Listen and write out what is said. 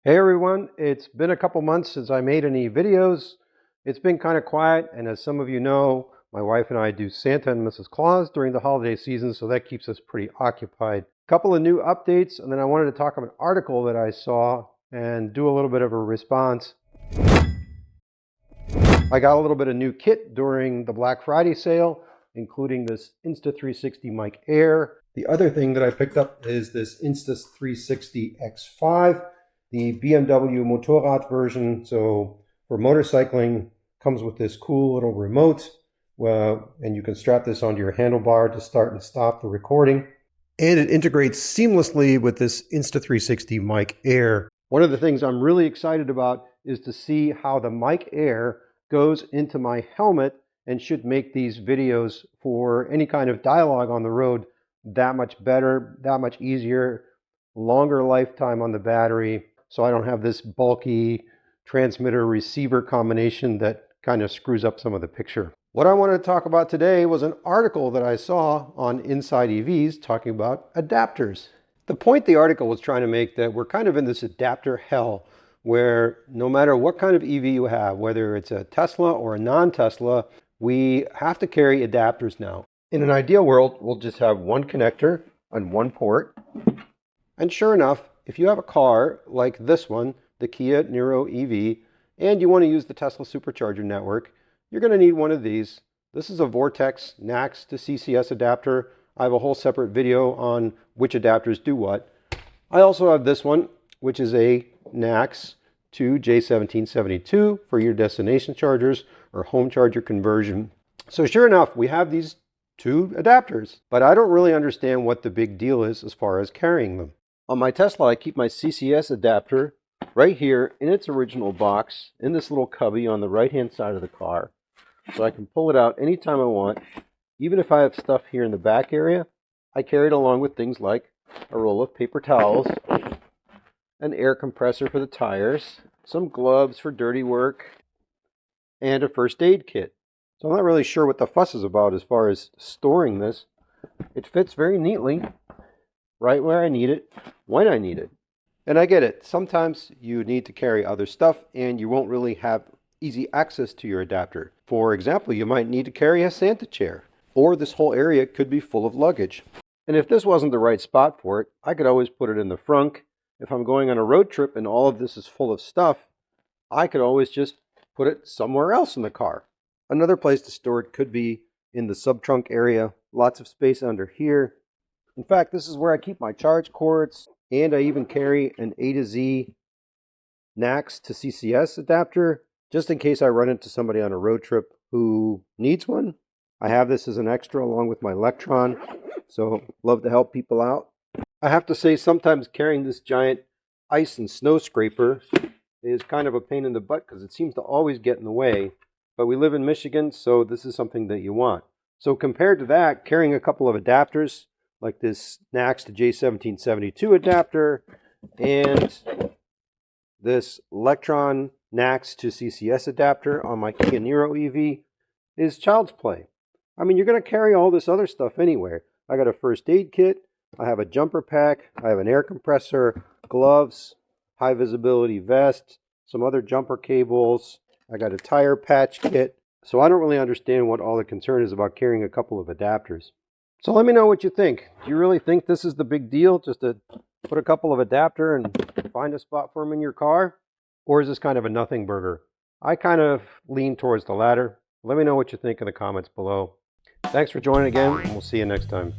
Hey everyone, it's been a couple months since I made any videos. It's been kind of quiet, and as some of you know, my wife and I do Santa and Mrs. Claus during the holiday season, so that keeps us pretty occupied. A couple of new updates, and then I wanted to talk about an article that I saw and do a little bit of a response. I got a little bit of new kit during the Black Friday sale, including this Insta360 Mic Air. The other thing that I picked up is this Insta360 X5. The BMW Motorrad version, so for motorcycling, comes with this cool little remote, and you can strap this onto your handlebar to start and stop the recording. And it integrates seamlessly with this Insta360 Mic Air. One of the things I'm really excited about is to see how the Mic Air goes into my helmet and should make these videos for any kind of dialogue on the road that much better, that much easier, longer lifetime on the battery, so I don't have this bulky transmitter-receiver combination that kind of screws up some of the picture. What I wanted to talk about today was an article that I saw on Inside EVs talking about adapters. The point the article was trying to make that we're kind of in this adapter hell where no matter what kind of EV you have, whether it's a Tesla or a non-Tesla, we have to carry adapters now. In an ideal world, we'll just have one connector and one port. And sure enough, if you have a car like this one, the Kia Niro EV, and you want to use the Tesla supercharger network, you're going to need one of these. This is a Vortex NACS to CCS adapter. I have a whole separate video on which adapters do what. I also have this one, which is a NACS to J1772 for your destination chargers or home charger conversion. So sure enough, we have these two adapters, but I don't really understand what the big deal is as far as carrying them. On my Tesla, I keep my CCS adapter right here in its original box in this little cubby on the right-hand side of the car. So I can pull it out anytime I want. Even if I have stuff here in the back area, I carry it along with things like a roll of paper towels, an air compressor for the tires, some gloves for dirty work, and a first aid kit. So I'm not really sure what the fuss is about as far as storing this. It fits very neatly right where I need it, when I need it. And I get it. Sometimes you need to carry other stuff and you won't really have easy access to your adapter. For example, you might need to carry a Santa chair, or this whole area could be full of luggage. And if this wasn't the right spot for it, I could always put it in the frunk. If I'm going on a road trip and all of this is full of stuff, I could always just put it somewhere else in the car. Another place to store it could be in the sub-trunk area. Lots of space under here. In fact, this is where I keep my charge cords, and I even carry an A to Z NACS to CCS adapter, just in case I run into somebody on a road trip who needs one. I have this as an extra along with my Electron, so love to help people out. I have to say, sometimes carrying this giant ice and snow scraper is kind of a pain in the butt because it seems to always get in the way. But we live in Michigan, so this is something that you want. So compared to that, carrying a couple of adapters, like this NACS to J1772 adapter, and this Electron NACS to CCS adapter on my Kia Niro EV, is child's play. I mean, you're going to carry all this other stuff anywhere. I got a first aid kit, I have a jumper pack, I have an air compressor, gloves, high visibility vest, some other jumper cables, I got a tire patch kit. So I don't really understand what all the concern is about carrying a couple of adapters. So let me know what you think. Do you really think this is the big deal, just to put a couple of adapter and find a spot for them in your car? Or is this kind of a nothing burger? I kind of lean towards the latter. Let me know what you think in the comments below. Thanks for joining again, and we'll see you next time.